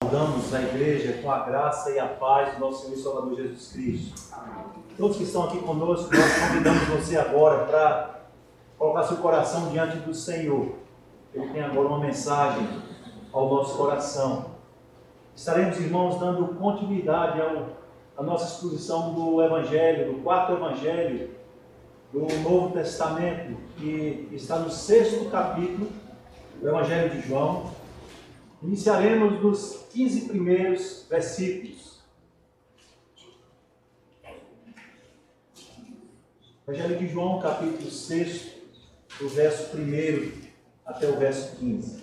saudamos a igreja com a graça e a paz do nosso Senhor e Salvador Jesus Cristo. Todos que estão aqui conosco, nós convidamos você agora para colocar seu coração diante do Senhor. Ele tem agora uma mensagem ao nosso coração. Estaremos, irmãos, dando continuidade à nossa exposição do Evangelho, do quarto Evangelho do Novo Testamento, que está no 6º capítulo do Evangelho de João. Iniciaremos dos 15 primeiros versículos. Evangelho de João, capítulo 6, do verso 1 até o verso 15.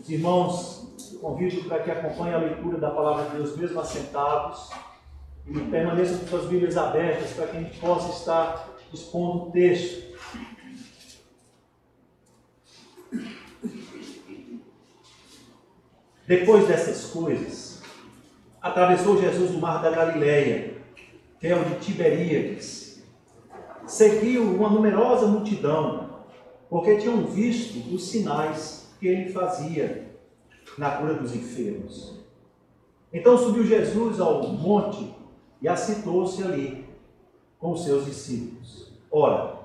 Os irmãos, eu convido para que acompanhem a leitura da palavra de Deus, mesmo assentados, e permaneçam com suas Bíblias abertas para que a gente possa estar expondo o texto. Depois dessas coisas, atravessou Jesus o mar da Galileia, que é o de Tiberíades. Seguiu uma numerosa multidão, porque tinham visto os sinais que ele fazia na cura dos enfermos. Então subiu Jesus ao monte e assentou-se ali com os seus discípulos. Ora,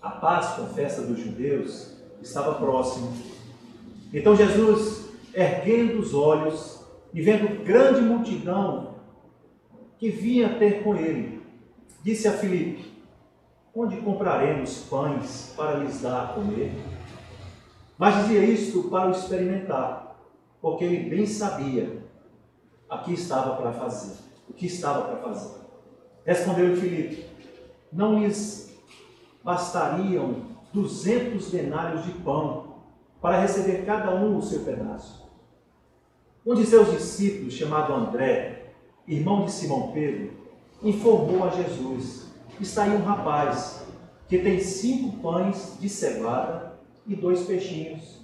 a Páscoa, a festa dos judeus, estava próxima. Então Jesus, erguendo os olhos e vendo grande multidão que vinha ter com ele, disse a Filipe: onde compraremos pães para lhes dar a comer? Mas dizia isto para o experimentar, porque ele bem sabia o que estava para fazer. Respondeu-lhe Filipe: não lhes bastariam 200 denários de pão para receber cada um o seu pedaço? Um de seus discípulos, chamado André, irmão de Simão Pedro, informou a Jesus: está aí um rapaz que tem 5 pães de cevada e 2 peixinhos.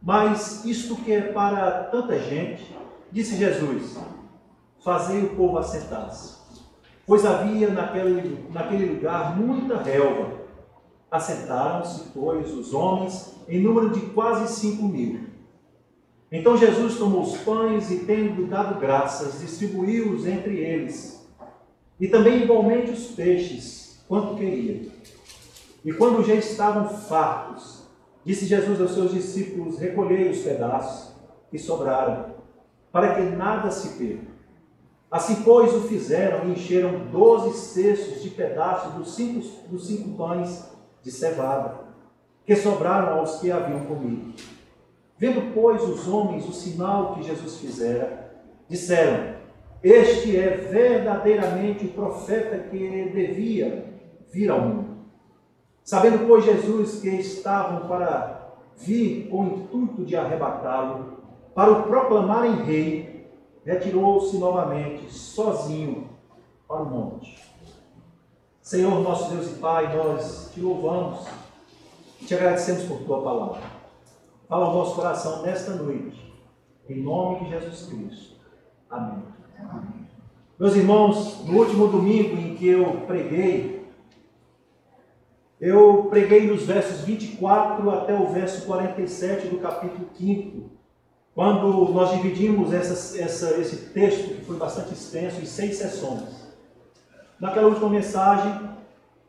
Mas isto que é para tanta gente, disse Jesus: fazei o povo assentar-se. Pois havia naquele lugar muita relva. Assentaram-se, pois, os homens em número de quase 5.000. Então Jesus tomou os pães e, tendo dado graças, distribuiu-os entre eles, e também igualmente os peixes, quanto queria. E quando já estavam fartos, disse Jesus aos seus discípulos: recolhei os pedaços que sobraram, para que nada se perca. Assim, pois, o fizeram e encheram 12 cestos de pedaços dos 5 pães de cevada, que sobraram aos que haviam comido. Vendo, pois, os homens o sinal que Jesus fizera, disseram: este é verdadeiramente o profeta que devia vir ao mundo. Sabendo, pois, Jesus que estavam para vir com o intuito de arrebatá-lo, para o proclamarem rei, retirou-se novamente, sozinho, para o monte. Senhor, nosso Deus e Pai, nós te louvamos e te agradecemos por tua palavra. Fala ao nosso coração nesta noite, em nome de Jesus Cristo. Amém. Meus irmãos, no último domingo em que eu preguei dos versos 24 até o verso 47 do capítulo 5, quando nós dividimos esse texto, que foi bastante extenso, em 6 sessões. Naquela última mensagem,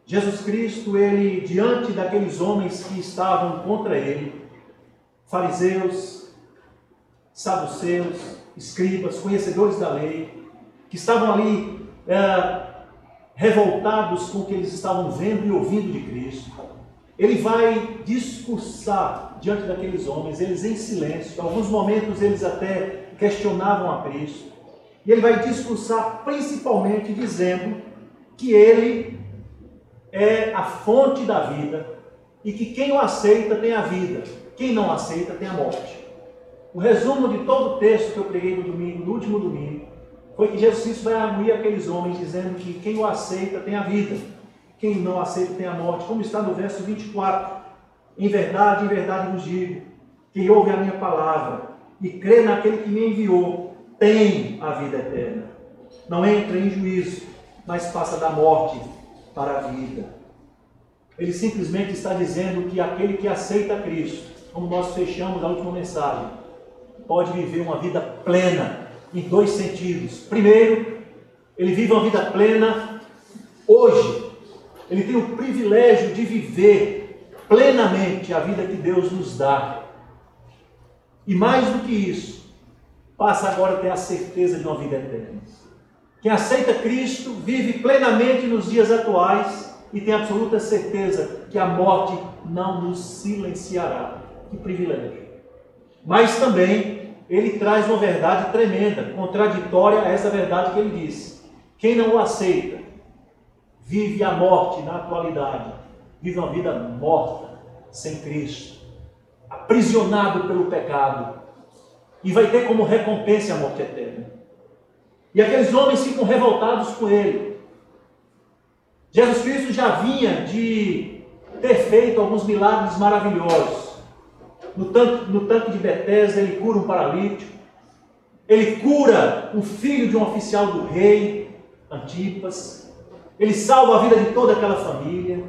Jesus Cristo, ele, diante daqueles homens que estavam contra ele, fariseus, saduceus, escribas, conhecedores da lei, que estavam ali revoltados com o que eles estavam vendo e ouvindo de Cristo, ele vai discursar diante daqueles homens, eles em silêncio. Em alguns momentos eles até questionavam a Cristo. E ele vai discursar principalmente dizendo que ele é a fonte da vida e que quem o aceita tem a vida, quem não aceita tem a morte. O resumo de todo o texto que eu preguei no último domingo, foi que Jesus Cristo vai arguir aqueles homens dizendo que quem o aceita tem a vida, quem não aceita tem a morte, como está no verso 24. Em verdade vos digo, quem ouve a minha palavra e crê naquele que me enviou, tem a vida eterna. Não entra em juízo, mas passa da morte para a vida. Ele simplesmente está dizendo que aquele que aceita Cristo, como nós fechamos a última mensagem, pode viver uma vida plena em dois sentidos. Primeiro, ele vive uma vida plena hoje. Ele tem o privilégio de viver plenamente a vida que Deus nos dá. E mais do que isso, passa agora a ter a certeza de uma vida eterna. Quem aceita Cristo vive plenamente nos dias atuais e tem absoluta certeza que a morte não nos silenciará. Que privilégio! Mas também ele traz uma verdade tremenda, contraditória a essa verdade que ele disse. Quem não o aceita, vive a morte na atualidade, vive uma vida morta, sem Cristo, aprisionado pelo pecado, e vai ter como recompensa a morte eterna. E aqueles homens ficam revoltados com ele. Jesus Cristo já vinha de ter feito alguns milagres maravilhosos. No tanque de Betesda, ele cura um paralítico. Ele cura um filho de um oficial do rei, Antipas. Ele salva a vida de toda aquela família.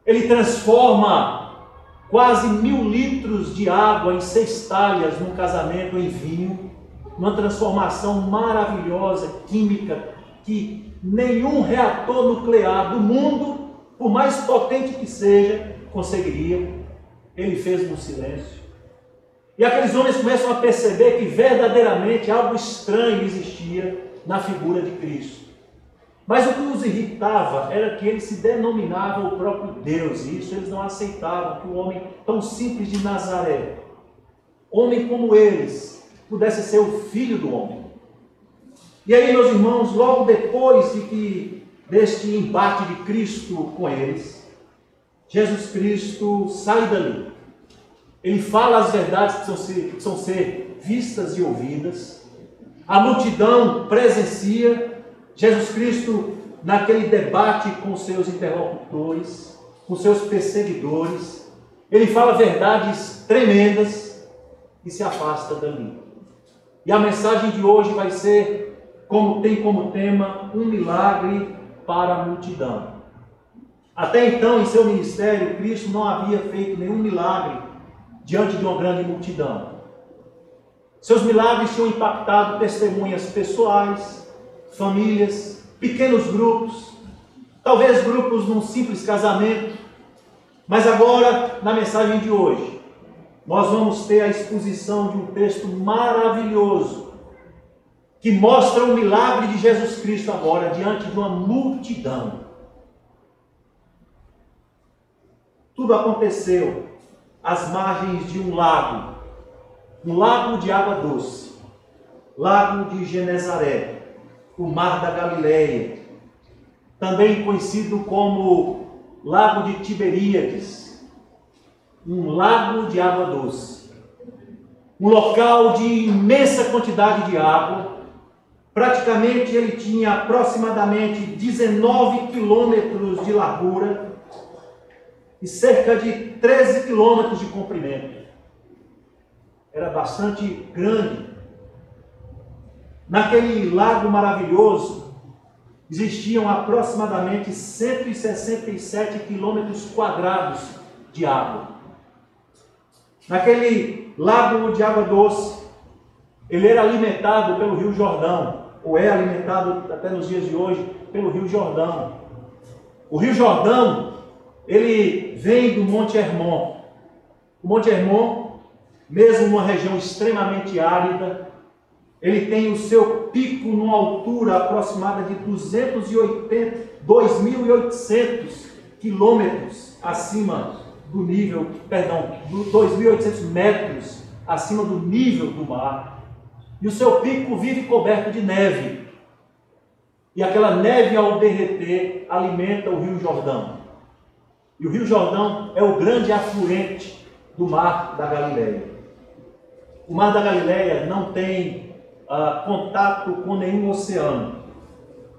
Ele transforma quase 1000 litros de água em 6 talhas num casamento em vinho. Uma transformação maravilhosa, química, que nenhum reator nuclear do mundo, por mais potente que seja, conseguiria. Ele fez no silêncio. E aqueles homens começam a perceber que verdadeiramente algo estranho existia na figura de Cristo. Mas o que os irritava era que ele se denominava o próprio Deus, e isso eles não aceitavam, que um homem tão simples de Nazaré, homem como eles, pudesse ser o filho do homem. E aí, meus irmãos, logo depois deste embate de Cristo com eles, Jesus Cristo sai dali. Ele fala as verdades que precisam ser vistas e ouvidas. A multidão presencia Jesus Cristo naquele debate com seus interlocutores, com seus perseguidores. Ele fala verdades tremendas e se afasta dali. E a mensagem de hoje vai ser, tem como tema, um milagre para a multidão. Até então, em seu ministério, Cristo não havia feito nenhum milagre diante de uma grande multidão. Seus milagres tinham impactado testemunhas pessoais, famílias, pequenos grupos, talvez grupos num simples casamento. Mas agora, na mensagem de hoje, nós vamos ter a exposição de um texto maravilhoso que mostra o milagre de Jesus Cristo agora diante de uma multidão. Tudo aconteceu às margens de um lago de água doce, lago de Genezaré, o mar da Galileia, também conhecido como lago de Tiberíades, um lago de água doce, um local de imensa quantidade de água. Praticamente ele tinha aproximadamente 19 quilômetros de largura e cerca de 13 quilômetros de comprimento. Era bastante grande. Naquele lago maravilhoso existiam aproximadamente 167 quilômetros quadrados de água. Naquele lago de água doce, ele era alimentado pelo Rio Jordão, ou é alimentado até nos dias de hoje pelo Rio Jordão. O Rio Jordão, ele vem do Monte Hermon. O Monte Hermon, mesmo numa região extremamente árida, ele tem o seu pico numa altura aproximada de 2.800 quilômetros acima do nível, 2.800 metros acima do nível do mar. E o seu pico vive coberto de neve. E aquela neve, ao derreter, alimenta o Rio Jordão. E o Rio Jordão é o grande afluente do Mar da Galileia. O Mar da Galileia não tem contato com nenhum oceano.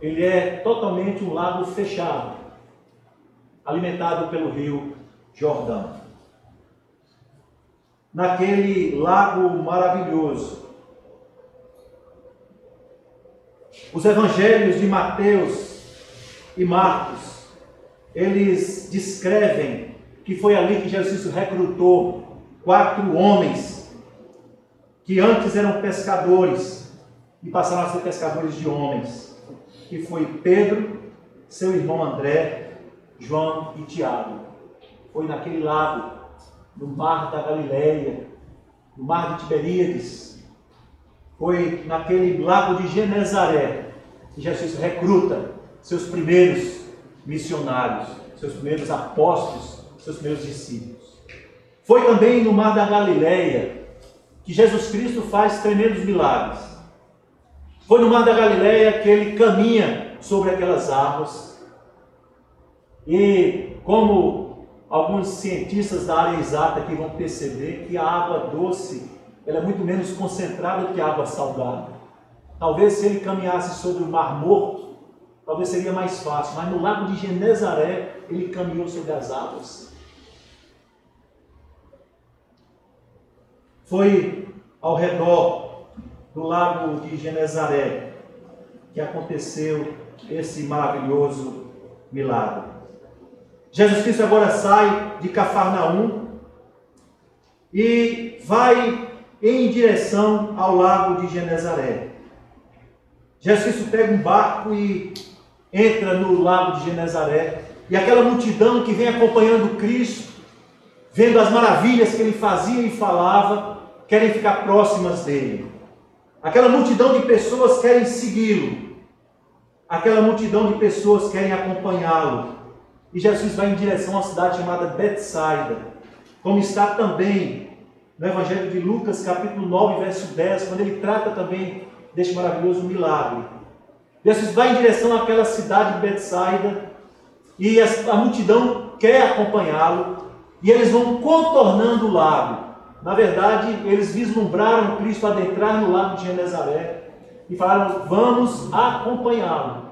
Ele é totalmente um lago fechado, alimentado pelo Rio Jordão. Naquele lago maravilhoso, os evangelhos de Mateus e Marcos, eles descrevem que foi ali que Jesus recrutou 4 homens que antes eram pescadores e passaram a ser pescadores de homens, que foi Pedro, seu irmão André, João e Tiago. Foi naquele lago, no mar da Galileia, no mar de Tiberíades, foi naquele lago de Genezaré que Jesus recruta seus primeiros missionários, seus primeiros apóstolos, seus primeiros discípulos. Foi também no mar da Galileia que Jesus Cristo faz tremendos milagres. Foi no mar da Galileia que ele caminha sobre aquelas águas. E como alguns cientistas da área exata aqui vão perceber que a água doce ela é muito menos concentrada do que a água salgada. Talvez se ele caminhasse sobre o Mar Morto, talvez seria mais fácil, mas no lago de Genezaré ele caminhou sobre as águas. Foi ao redor do lago de Genezaré que aconteceu esse maravilhoso milagre. Jesus Cristo agora sai de Cafarnaum e vai em direção ao lago de Genezaré. Jesus Cristo pega um barco e entra no lago de Genezaré, e aquela multidão que vem acompanhando Cristo, vendo as maravilhas que ele fazia e falava, querem ficar próximas dele. Aquela multidão de pessoas querem segui-lo. Aquela multidão de pessoas querem acompanhá-lo. E Jesus vai em direção a uma cidade chamada Betsaida, como está também no Evangelho de Lucas, capítulo 9, verso 10, quando ele trata também deste maravilhoso milagre. Jesus vai em direção àquela cidade de Betsaida e a multidão quer acompanhá-lo e eles vão contornando o lago. Na verdade, eles vislumbraram Cristo adentrar no lago de Genezaré e falaram: vamos acompanhá-lo.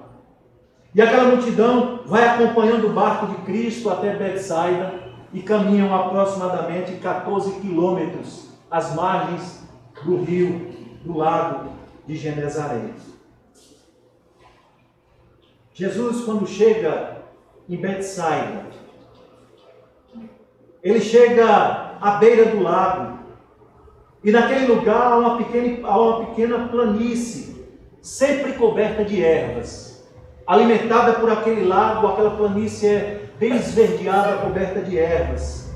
E aquela multidão vai acompanhando o barco de Cristo até Betsaida e caminham aproximadamente 14 quilômetros às margens do rio, do lago de Genezaré. Jesus, quando chega em Betsaida, ele chega à beira do lago, e naquele lugar há uma pequena planície, sempre coberta de ervas. Alimentada por aquele lago, aquela planície é bem esverdeada, coberta de ervas.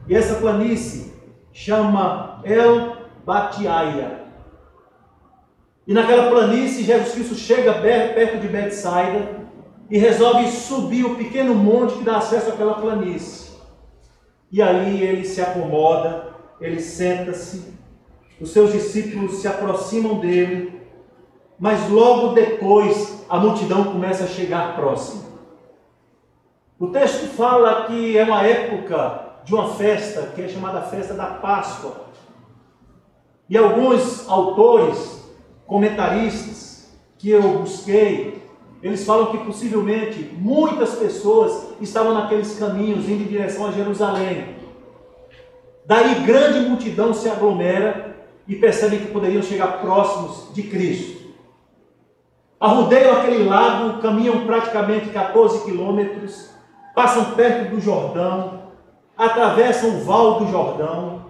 E essa planície chama El Batiaia. E naquela planície, Jesus Cristo chega perto de Betsaida e resolve subir o pequeno monte que dá acesso àquela planície. E ali ele se acomoda, ele senta-se, os seus discípulos se aproximam dele, mas logo depois a multidão começa a chegar próximo. O texto fala que é uma época de uma festa, que é chamada Festa da Páscoa. E alguns autores, comentaristas que eu busquei, eles falam que possivelmente muitas pessoas estavam naqueles caminhos indo em direção a Jerusalém. Daí grande multidão se aglomera e percebem que poderiam chegar próximos de Cristo. Arrodeiam aquele lago, caminham praticamente 14 quilômetros, passam perto do Jordão, atravessam o Val do Jordão,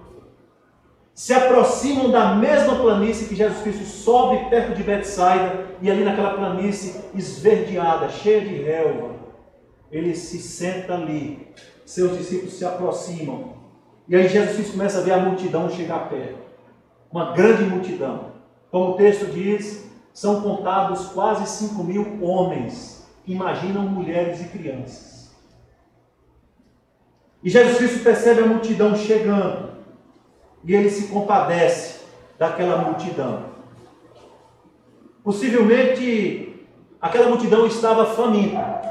se aproximam da mesma planície que Jesus Cristo sobe perto de Betsaida, e ali naquela planície esverdeada, cheia de relva, ele se senta ali, seus discípulos se aproximam, e aí Jesus Cristo começa a ver a multidão chegar perto, uma grande multidão. Como o texto diz, são contados quase 5.000 homens, imaginam mulheres e crianças. E Jesus Cristo percebe a multidão chegando, e ele se compadece daquela multidão. Possivelmente, aquela multidão estava faminta,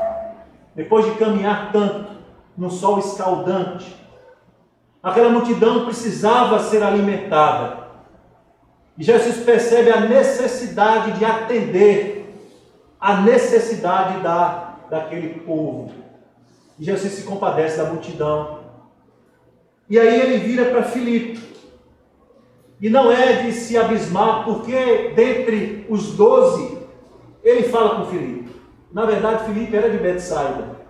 depois de caminhar tanto, no sol escaldante. Aquela multidão precisava ser alimentada. E Jesus percebe a necessidade de atender a necessidade daquele povo. E Jesus se compadece da multidão. E aí ele vira para Filipe. E não é de se abismar, porque dentre os 12, ele fala com Filipe. Na verdade, Filipe era de Betsaida.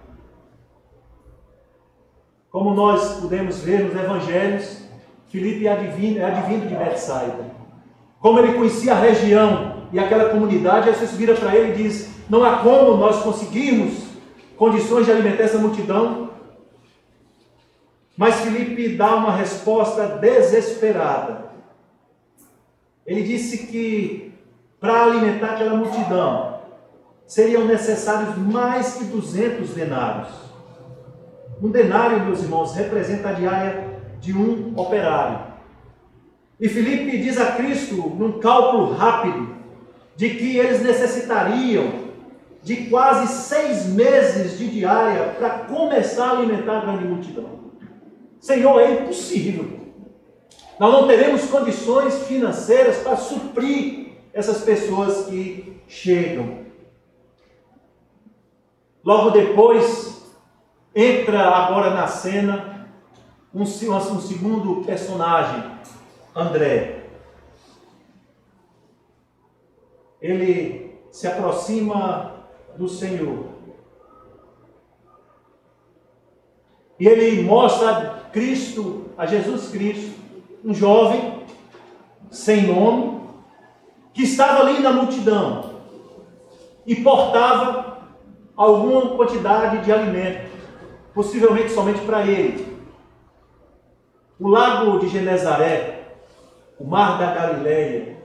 Como nós podemos ver nos evangelhos, Filipe é advindo de Betsaida. Como ele conhecia a região e aquela comunidade, Jesus vira para ele e diz: não há como nós conseguirmos condições de alimentar essa multidão. Mas Filipe dá uma resposta desesperada. Ele disse que para alimentar aquela multidão seriam necessários mais que 200 denários. Um denário, meus irmãos, representa a diária de um operário. E Filipe diz a Cristo, num cálculo rápido, de que eles necessitariam de quase 6 meses de diária para começar a alimentar a grande multidão. Senhor, é impossível. Nós não teremos condições financeiras para suprir essas pessoas que chegam. Logo depois, entra agora na cena um segundo personagem, André. Ele se aproxima do Senhor. E ele mostra a Cristo, a Jesus Cristo, um jovem sem nome, que estava ali na multidão e portava alguma quantidade de alimento, possivelmente somente para ele. O lago de Genezaré, o mar da Galileia,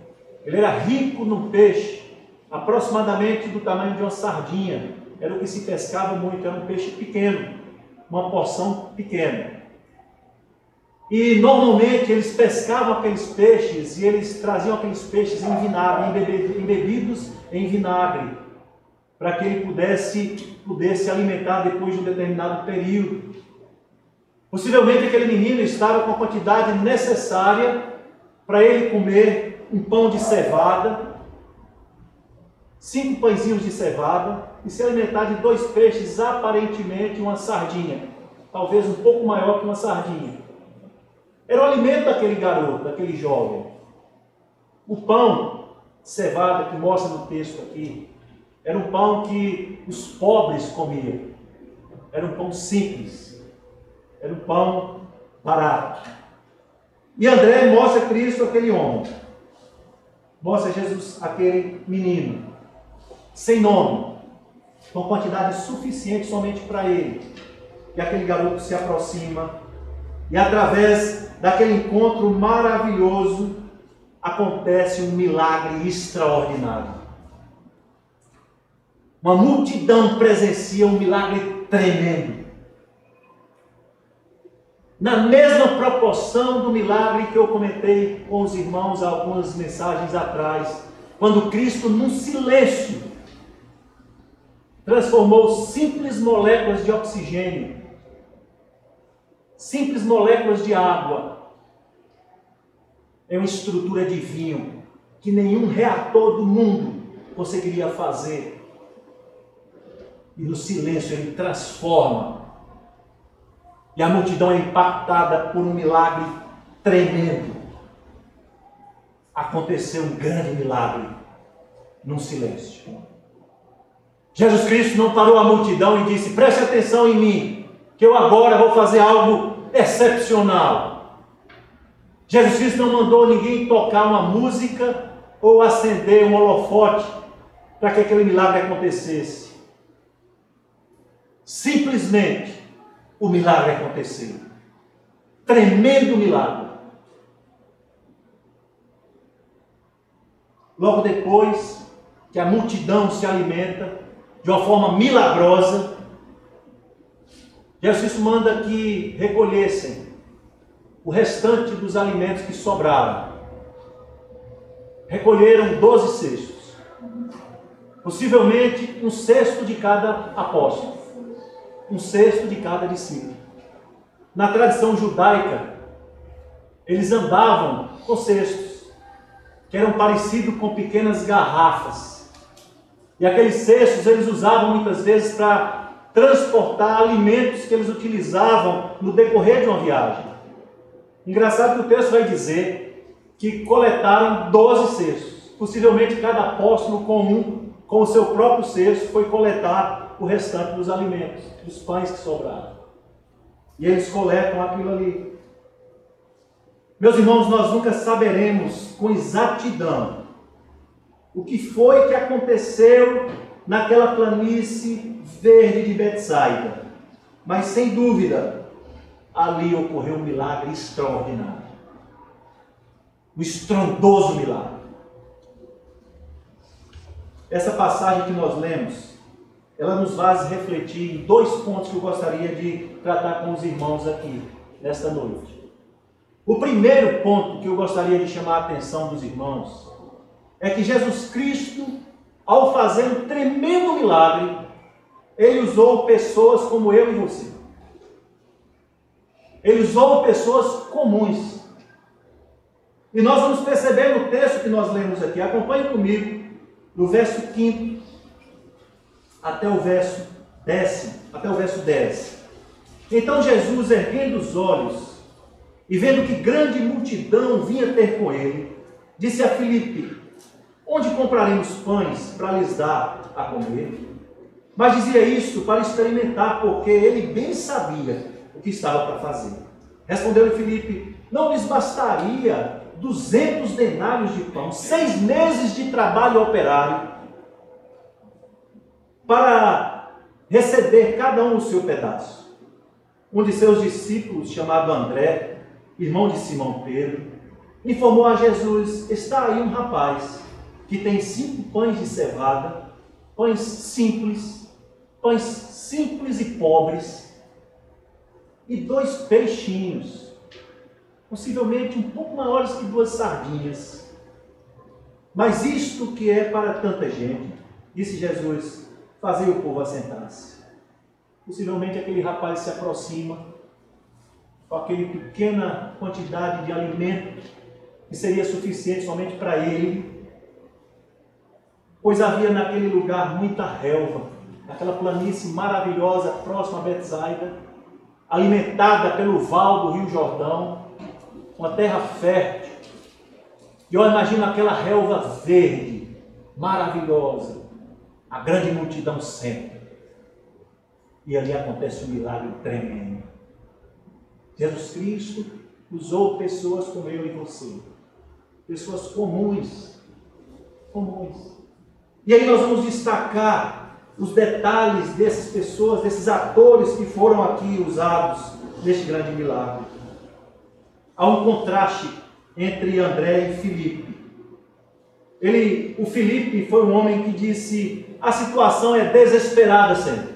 ele era rico no peixe, aproximadamente do tamanho de uma sardinha. Era o que se pescava muito, era um peixe pequeno, uma porção pequena. E normalmente eles pescavam aqueles peixes e eles traziam aqueles peixes em vinagre, embebidos em vinagre, para que ele pudesse alimentar depois de um determinado período. Possivelmente aquele menino estava com a quantidade necessária para ele comer um pão de cevada, 5 pãezinhos de cevada, e se alimentar de 2 peixes, aparentemente uma sardinha, talvez um pouco maior que uma sardinha. Era o alimento daquele garoto, daquele jovem. O pão de cevada que mostra no texto aqui, era um pão que os pobres comiam. Era um pão simples. Era um pão barato. E André mostra Cristo aquele homem. Mostra Jesus aquele menino. Sem nome. Com quantidade suficiente somente para ele. E aquele garoto se aproxima. E através daquele encontro maravilhoso, acontece um milagre extraordinário. Uma multidão presencia um milagre tremendo. Na mesma proporção do milagre que eu comentei com os irmãos algumas mensagens atrás, quando Cristo, num silêncio, transformou simples moléculas de oxigênio, simples moléculas de água, em uma estrutura de vinho que nenhum reator do mundo conseguiria fazer. E no silêncio ele transforma. E a multidão é impactada por um milagre tremendo. Aconteceu um grande milagre num silêncio. Jesus Cristo não parou a multidão e disse: preste atenção em mim, que eu agora vou fazer algo excepcional. Jesus Cristo não mandou ninguém tocar uma música ou acender um holofote para que aquele milagre acontecesse. Simplesmente o milagre aconteceu. Tremendo milagre. Logo depois que a multidão se alimenta de uma forma milagrosa, Jesus manda que recolhessem o restante dos alimentos que sobraram. Recolheram 12 cestos. Possivelmente um cesto de cada apóstolo. Um cesto de cada discípulo. Na tradição judaica, eles andavam com cestos, que eram parecidos com pequenas garrafas. E aqueles cestos eles usavam muitas vezes para transportar alimentos que eles utilizavam no decorrer de uma viagem. Engraçado que o texto vai dizer que coletaram 12 cestos. Possivelmente cada apóstolo com o seu próprio cesto foi coletar o restante dos alimentos, dos pães que sobraram. E eles coletam aquilo ali. Meus irmãos, nós nunca saberemos com exatidão o que foi que aconteceu naquela planície verde de Betsaida. Mas, sem dúvida, ali ocorreu um milagre extraordinário. Um estrondoso milagre. Essa passagem que nós lemos, ela nos faz refletir em dois pontos que eu gostaria de tratar com os irmãos aqui, nesta noite. O primeiro ponto que eu gostaria de chamar a atenção dos irmãos é que Jesus Cristo, ao fazer um tremendo milagre, Ele usou pessoas como eu e você. Ele usou pessoas comuns. E nós vamos perceber no texto que nós lemos aqui. Acompanhe comigo, do verso 5 até o verso 10. Então Jesus, erguendo os olhos e vendo que grande multidão vinha ter com ele, disse a Filipe: onde compraremos pães para lhes dar a comer? Mas dizia isso para experimentar, porque ele bem sabia o que estava para fazer. Respondeu-lhe Filipe: não lhes bastaria 200 denários de pão, 6 meses de trabalho operário, para receber cada um o seu pedaço? Um de seus discípulos, chamado André, irmão de Simão Pedro, informou a Jesus: está aí um rapaz que tem 5 pães de cevada, pães simples e pobres, e 2 peixinhos, possivelmente um pouco maiores que 2 sardinhas. Mas isto que é para tanta gente, disse Jesus, fazei o povo assentar-se. Possivelmente aquele rapaz se aproxima com aquela pequena quantidade de alimento que seria suficiente somente para ele, pois havia naquele lugar muita relva, aquela planície maravilhosa próxima a Betsaida, alimentada pelo val do Rio Jordão, uma terra fértil. E eu imagino aquela relva verde, maravilhosa, a grande multidão sempre. E ali acontece um milagre tremendo. Jesus Cristo usou pessoas como eu e você, pessoas comuns. E aí nós vamos destacar os detalhes dessas pessoas, desses atores que foram aqui usados neste grande milagre. Há um contraste entre André e Filipe. O Filipe foi um homem que disse: a situação é desesperada, Senhor.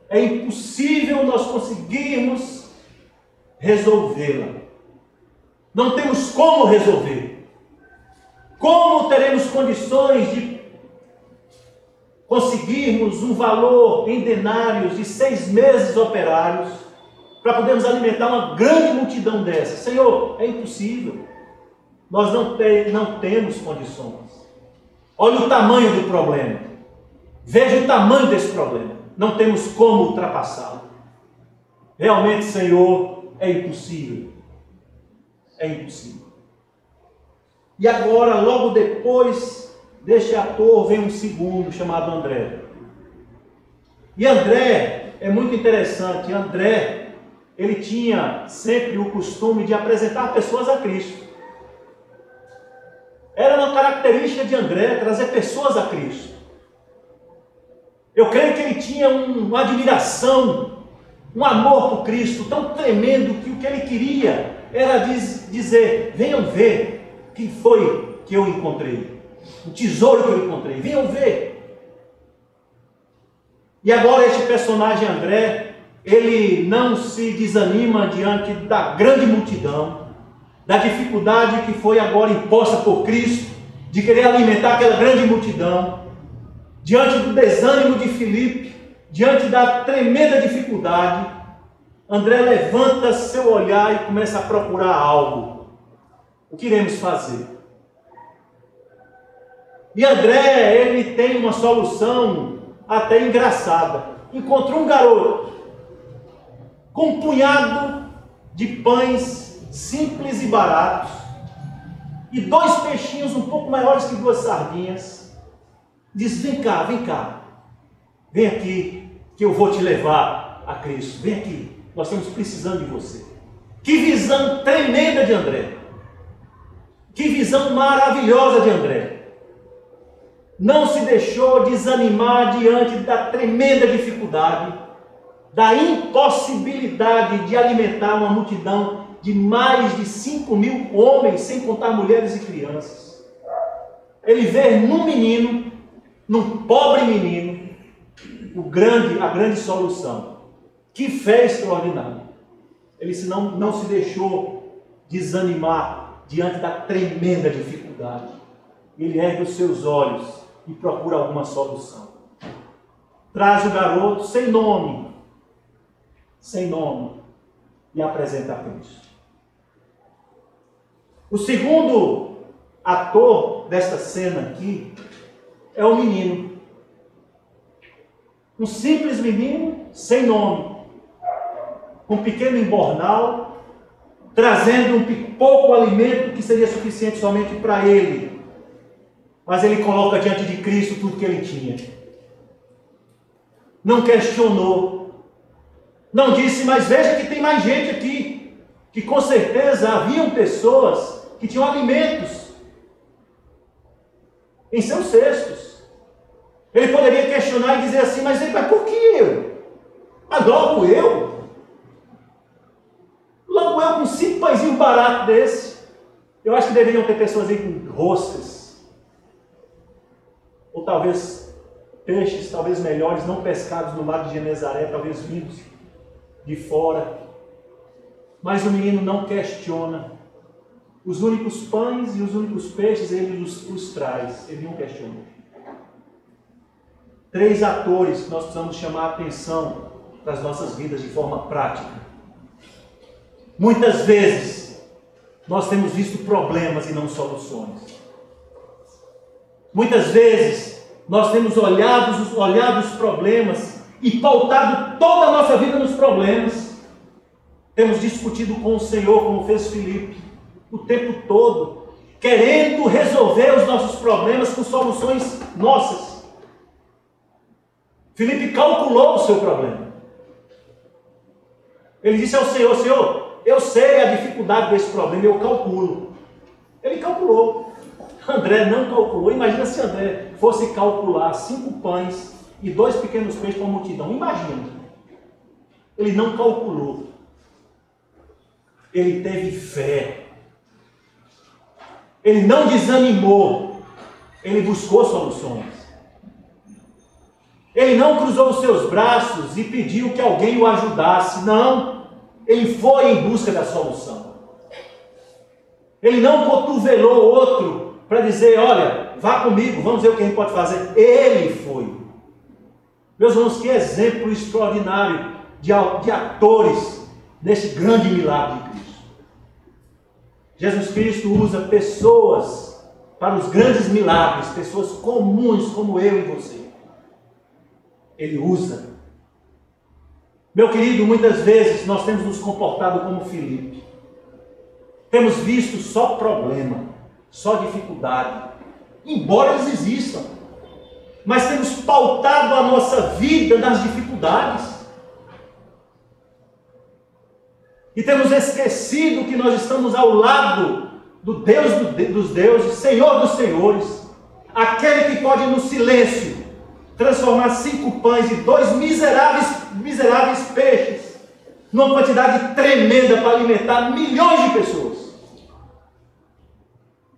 É impossível nós conseguirmos resolvê-la. Não temos como resolver. Como teremos condições de conseguirmos um valor em denários de 6 meses operários para podermos alimentar uma grande multidão dessa? Senhor, é impossível. Nós não temos condições. Olha o tamanho do problema. Veja o tamanho desse problema. Não temos como ultrapassá-lo. Realmente, Senhor, é impossível. É impossível. E agora, logo depois deste ator, vem um segundo chamado André. E André é muito interessante. André, ele tinha sempre o costume de apresentar pessoas a Cristo. Era uma característica de André trazer pessoas a Cristo. Eu creio que ele tinha uma admiração, um amor por Cristo tão tremendo que o que ele queria era dizer: venham ver quem foi que eu encontrei, o tesouro que eu encontrei, venham ver. E agora este personagem André, ele não se desanima diante da grande multidão, da dificuldade que foi agora imposta por Cristo, de querer alimentar aquela grande multidão, diante do desânimo de Filipe, diante da tremenda dificuldade. André levanta seu olhar e começa a procurar algo. O que iremos fazer? E André, ele tem uma solução até engraçada. Encontrou um garoto com um punhado de pães simples e baratos e 2 peixinhos um pouco maiores que 2 sardinhas. Diz: vem cá, vem aqui que eu vou te levar a Cristo. Vem aqui, nós estamos precisando de você. Que visão visão tremenda de André. Que visão maravilhosa de André. Não se deixou desanimar diante da tremenda dificuldade, da impossibilidade de alimentar uma multidão de mais de 5.000 homens, sem contar mulheres e crianças. Ele vê num menino, num pobre menino, a grande solução. Que fé extraordinária. Ele não se deixou desanimar diante da tremenda dificuldade. Ele ergue os seus olhos e procura alguma solução. Traz o garoto sem nome, e apresenta a Cristo. O segundo ator desta cena aqui é o menino. Um simples menino sem nome, com um pequeno embornal, trazendo um pouco alimento que seria suficiente somente para ele. Mas ele coloca diante de Cristo tudo que ele tinha. Não questionou. Não disse, mas veja que tem mais gente aqui. Que com certeza haviam pessoas que tinham alimentos em seus cestos. Ele poderia questionar e dizer assim, mas por que eu? Mas logo eu? Logo eu com 5 pãezinhos baratos desse? Eu acho que deveriam ter pessoas aí com roscas. Ou talvez peixes, talvez melhores, não pescados no mar de Genezaré, talvez vindos de fora. Mas o menino não questiona. Os únicos pães e os únicos peixes, ele os traz. Ele não questiona. 3 atores que nós precisamos chamar a atenção para as nossas vidas de forma prática. Muitas vezes, nós temos visto problemas e não soluções. Muitas vezes, nós temos olhado os problemas e pautado toda a nossa vida nos problemas. Temos discutido com o Senhor, como fez Filipe, o tempo todo, querendo resolver os nossos problemas com soluções nossas. Filipe calculou o seu problema. Ele disse ao Senhor, Senhor, eu sei a dificuldade desse problema, eu calculo. Ele calculou. André não calculou. Imagina se André fosse calcular 5 pães e 2 pequenos peixes para uma multidão. Imagina. Ele não calculou. Ele teve fé. Ele não desanimou. Ele buscou soluções. Ele não cruzou os seus braços e pediu que alguém o ajudasse. Não. Ele foi em busca da solução. Ele não cotovelou outro para dizer, olha, vá comigo, vamos ver o que a gente pode fazer. Ele foi. Meus irmãos, que exemplo extraordinário de atores deste grande milagre de Cristo. Jesus Cristo usa pessoas para os grandes milagres, pessoas comuns como eu e você. Ele usa. Meu querido, muitas vezes nós temos nos comportado como Filipe. Temos visto só problema, só dificuldade, embora eles existam. Mas temos pautado a nossa vida nas dificuldades. E temos esquecido que nós estamos ao lado do Deus dos deuses, Senhor dos senhores, aquele que pode no silêncio transformar 5 pães e 2 miseráveis peixes numa quantidade tremenda para alimentar milhões de pessoas.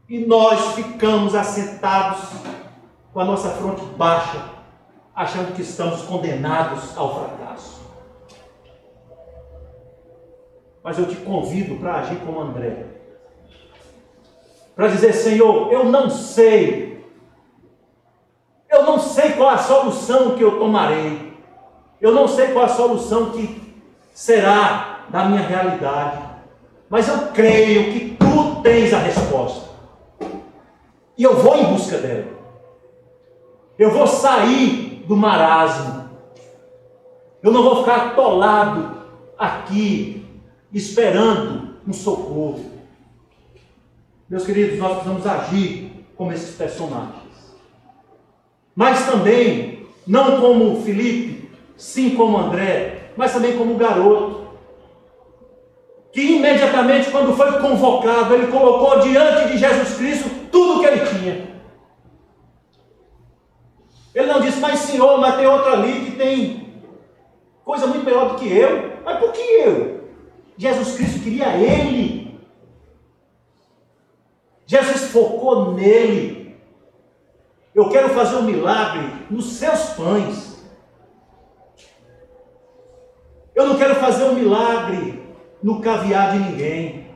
E nós ficamos assentados com a nossa fronte baixa, achando que estamos condenados ao fracasso. Mas eu te convido para agir como André, para dizer, Senhor, eu não sei qual a solução que eu tomarei, eu não sei qual a solução que será da minha realidade, mas eu creio que tu tens a resposta, e eu vou em busca dela, eu vou sair do marasmo, eu não vou ficar atolado aqui, esperando um socorro. Meus queridos, nós precisamos agir como esses personagens. Mas também, não como Filipe, sim como André, mas também como o garoto, que imediatamente, quando foi convocado, ele colocou diante de Jesus Cristo tudo o que ele tinha. Ele não disse, mas Senhor, mas tem outro ali que tem coisa muito melhor do que eu. Mas por que eu? Jesus Cristo queria ele. Jesus focou nele. Eu quero fazer um milagre nos seus pães. Eu não quero fazer um milagre no caviar de ninguém.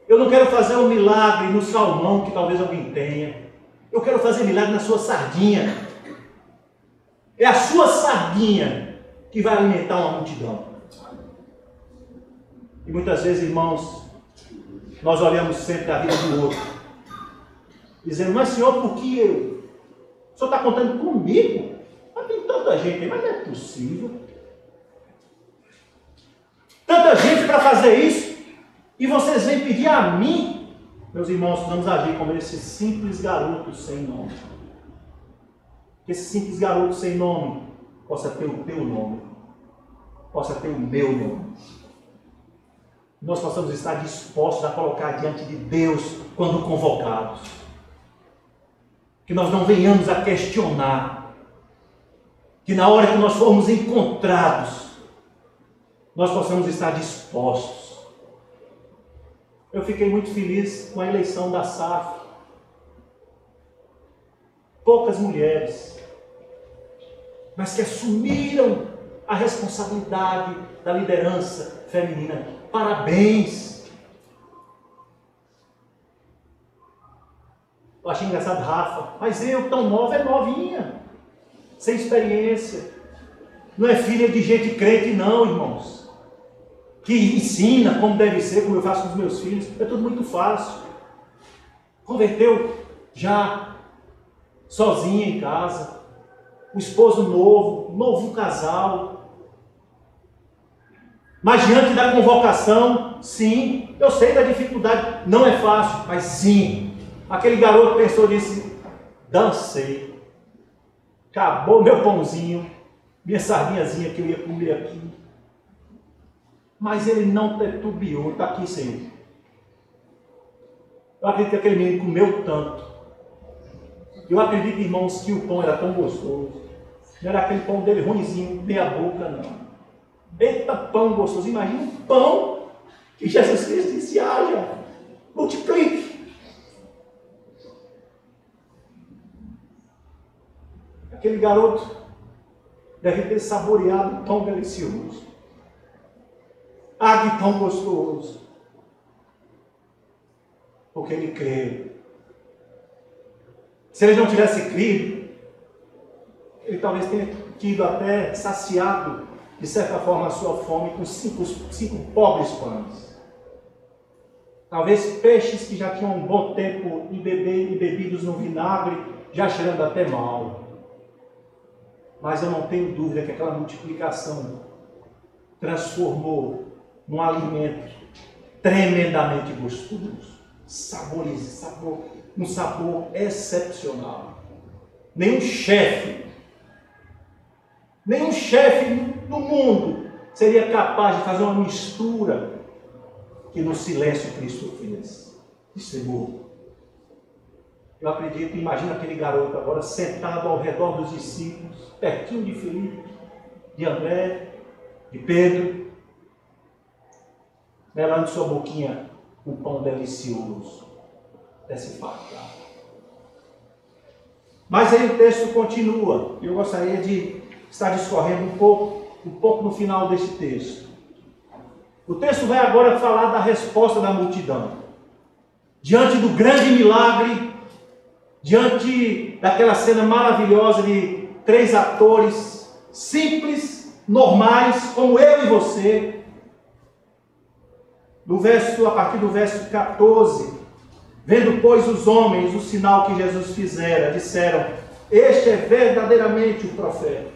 Eu não quero fazer um milagre no salmão que talvez alguém tenha. Eu quero fazer milagre na sua sardinha. É a sua sardinha que vai alimentar uma multidão. E muitas vezes, irmãos, nós olhamos sempre a vida do outro, dizendo, mas Senhor, por que eu? O Senhor está contando comigo? Mas tem tanta gente aí, mas não é possível. Tanta gente para fazer isso, e vocês vêm pedir a mim. Meus irmãos, vamos agir como esse simples garoto sem nome. Que esse simples garoto sem nome possa ter o teu nome, possa ter o meu nome. Nós possamos estar dispostos a colocar diante de Deus quando convocados. Que nós não venhamos a questionar. Que na hora que nós formos encontrados, nós possamos estar dispostos. Eu fiquei muito feliz com a eleição da SAF. Poucas mulheres, mas que assumiram a responsabilidade da liderança feminina. Parabéns! Eu achei engraçado, Rafa, mas eu, tão nova, é novinha, sem experiência. Não é filha de gente crente, não, irmãos, que ensina como deve ser, como eu faço com os meus filhos. É tudo muito fácil. Converteu já sozinha em casa, o esposo novo, novo casal. Mas diante da convocação, sim, eu sei da dificuldade, não é fácil, mas sim, aquele garoto pensou, disse, dancei, acabou meu pãozinho, minha sardinhazinha que eu ia comer aqui. Mas ele não titubeou, está aqui, Senhor. Eu acredito que aquele menino comeu tanto. Eu acredito, irmãos, que o pão era tão gostoso. Não era aquele pão dele ruimzinho, meia boca, não. Eita, pão gostoso. Imagina um pão que Jesus Cristo disse, haja, multiplique. Aquele garoto deve ter saboreado um pão delicioso. Ah, que pão gostoso. Porque ele creu. Se ele não tivesse crido, ele talvez tenha tido até saciado, de certa forma, a sua fome com cinco pobres pães. Talvez peixes que já tinham um bom tempo embebidos no vinagre, já cheirando até mal. Mas eu não tenho dúvida que aquela multiplicação transformou num alimento tremendamente gostoso. Um sabor excepcional. Nenhum chefe no mundo seria capaz de fazer uma mistura que no silêncio Cristo fez. Isso é bom. Eu acredito, imagina aquele garoto agora sentado ao redor dos discípulos, pertinho de Filipe, de André, de Pedro, melando sua boquinha um pão delicioso, desse fartar. Mas aí o texto continua. Eu gostaria de estar discorrendo um pouco no final deste texto. O texto vai agora falar da resposta da multidão. Diante do grande milagre, diante daquela cena maravilhosa de 3 atores simples, normais, como eu e você. A partir do verso 14, vendo, pois, os homens o sinal que Jesus fizera, disseram, este é verdadeiramente o profeta,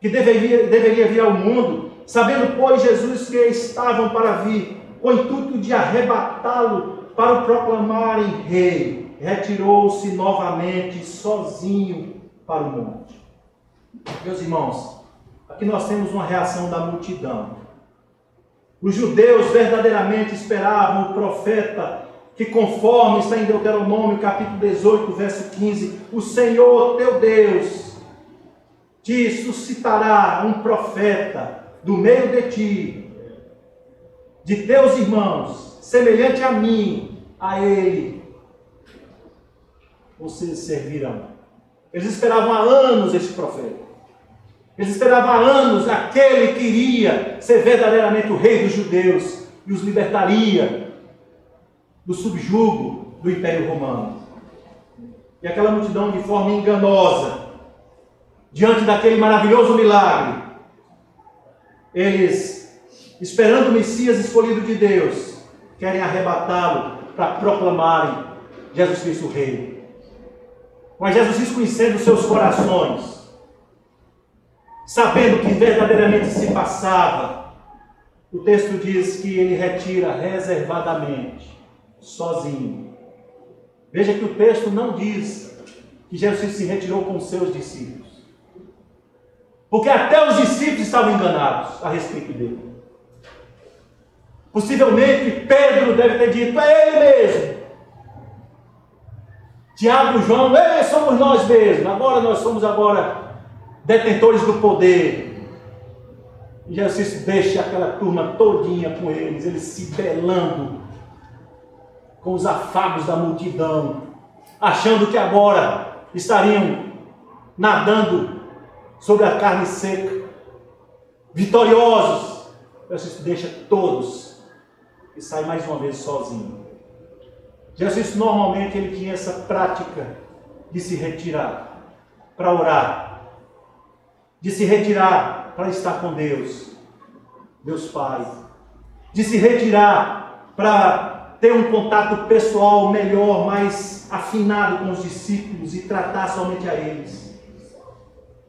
que deveria vir ao mundo, sabendo, pois, Jesus que estavam para vir, com o intuito de arrebatá-lo para o proclamarem rei, retirou-se novamente sozinho para o monte. Meus irmãos, aqui nós temos uma reação da multidão. Os judeus verdadeiramente esperavam o profeta que, conforme está em Deuteronômio, capítulo 18, verso 15, o Senhor teu Deus te suscitará um profeta do meio de ti, de teus irmãos, semelhante a mim, a ele vocês servirão. Eles esperavam há anos esse profeta. Eles esperavam há anos aquele que iria ser verdadeiramente o rei dos judeus e os libertaria do subjugo do Império Romano. E aquela multidão, de forma enganosa, diante daquele maravilhoso milagre, eles, esperando o Messias escolhido de Deus, querem arrebatá-lo para proclamarem Jesus Cristo Rei. Mas Jesus Cristo, conhecendo os seus corações, sabendo que verdadeiramente se passava, o texto diz que ele retira reservadamente, sozinho. Veja que o texto não diz que Jesus se retirou com os seus discípulos, porque até os discípulos estavam enganados a respeito dele. Possivelmente Pedro deve ter dito: é ele mesmo. Tiago e João: somos nós mesmos, nós somos detentores do poder. E Jesus deixa aquela turma todinha com eles se belando com os afagos da multidão, achando que agora estariam nadando sobre a carne seca, vitoriosos. Jesus deixa todos e sai mais uma vez sozinho. Jesus normalmente ele tinha essa prática de se retirar para orar, de se retirar para estar com Deus Pai, de se retirar para ter um contato pessoal melhor, mais afinado com os discípulos e tratar somente a eles,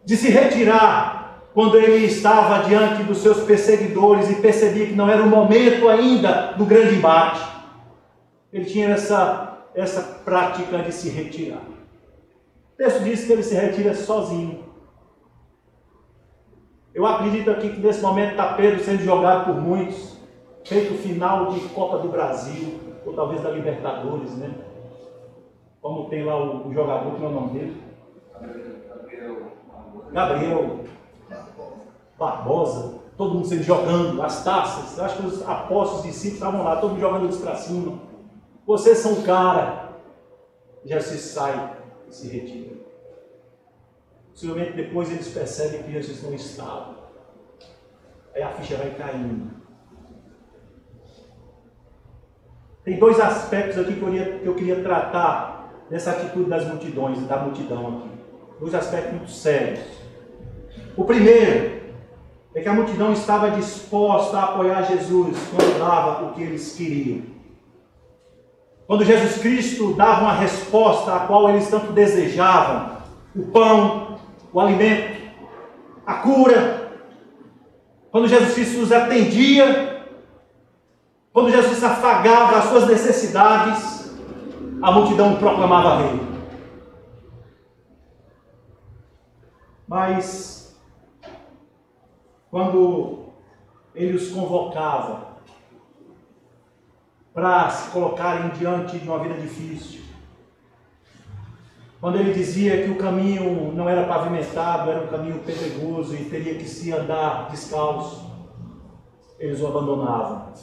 de se retirar quando ele estava diante dos seus perseguidores e percebia que não era o momento ainda do grande embate. Ele tinha essa prática de se retirar. O texto diz que ele se retira sozinho. Eu acredito aqui que nesse momento está Pedro sendo jogado por muitos, feito final de Copa do Brasil, ou talvez da Libertadores, né? Como tem lá o jogador, que é o nome dele? Gabriel Barbosa. Todo mundo sendo jogando as taças. Eu acho que os apóstolos, discípulos estavam lá, todo mundo jogando eles para cima. Vocês são o cara. Já se sai e se retira. Possivelmente depois eles percebem que Jesus não estava. Aí a ficha vai caindo. Tem dois aspectos aqui que eu queria tratar dessa atitude das multidões, da multidão aqui. Dois aspectos muito sérios. O primeiro é que a multidão estava disposta a apoiar Jesus quando dava o que eles queriam. Quando Jesus Cristo dava uma resposta a qual eles tanto desejavam, o pão, o alimento, a cura, quando Jesus Cristo os atendia, quando Jesus afagava as suas necessidades, a multidão proclamava rei. Mas, quando ele os convocava para se colocarem diante de uma vida difícil, quando ele dizia que o caminho não era pavimentado, era um caminho pedregoso e teria que se andar descalço, eles o abandonavam.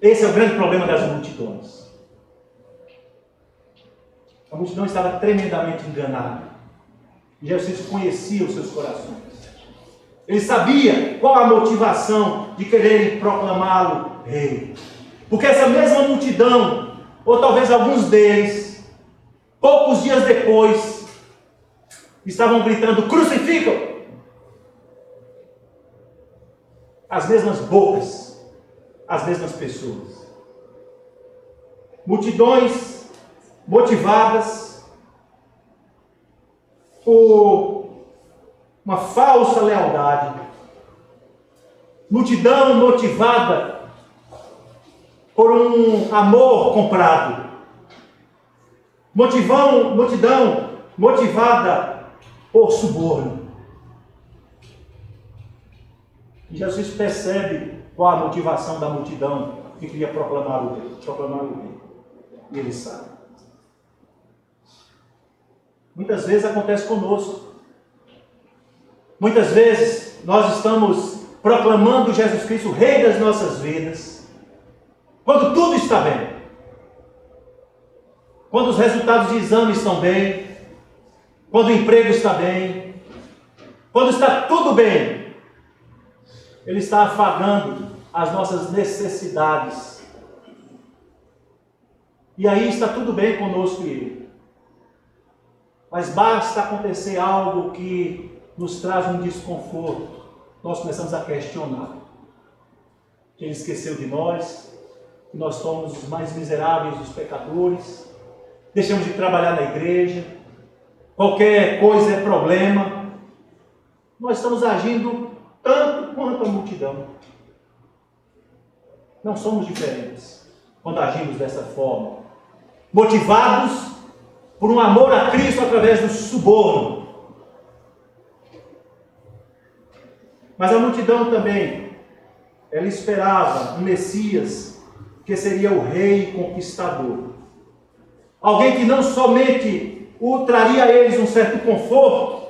Esse é o grande problema das multidões. A multidão estava tremendamente enganada. E Jesus conhecia os seus corações. Ele sabia qual a motivação de quererem proclamá-lo rei. Porque essa mesma multidão, ou talvez alguns deles, poucos dias depois, estavam gritando: crucificam! As mesmas bocas, as mesmas pessoas. Multidões motivadas por uma falsa lealdade. Multidão motivada por um amor comprado. Multidão motivada por suborno. E Jesus percebe qual a motivação da multidão que queria proclamar o rei. E ele sabe. Muitas vezes acontece conosco. Muitas vezes nós estamos proclamando Jesus Cristo, o Rei das nossas vidas, quando tudo está bem. Quando os resultados de exame estão bem, quando o emprego está bem, quando está tudo bem, Ele está afagando as nossas necessidades. E aí está tudo bem conosco e Ele. Mas basta acontecer algo que nos traz um desconforto, nós começamos a questionar. Que Ele esqueceu de nós, que nós somos os mais miseráveis dos pecadores, deixamos de trabalhar na igreja, qualquer coisa é problema. Nós estamos agindo tanto quanto a multidão. Não somos diferentes quando agimos dessa forma, motivados por um amor a Cristo através do suborno. Mas a multidão também, ela esperava um Messias que seria o rei conquistador. Alguém que não somente traria a eles um certo conforto,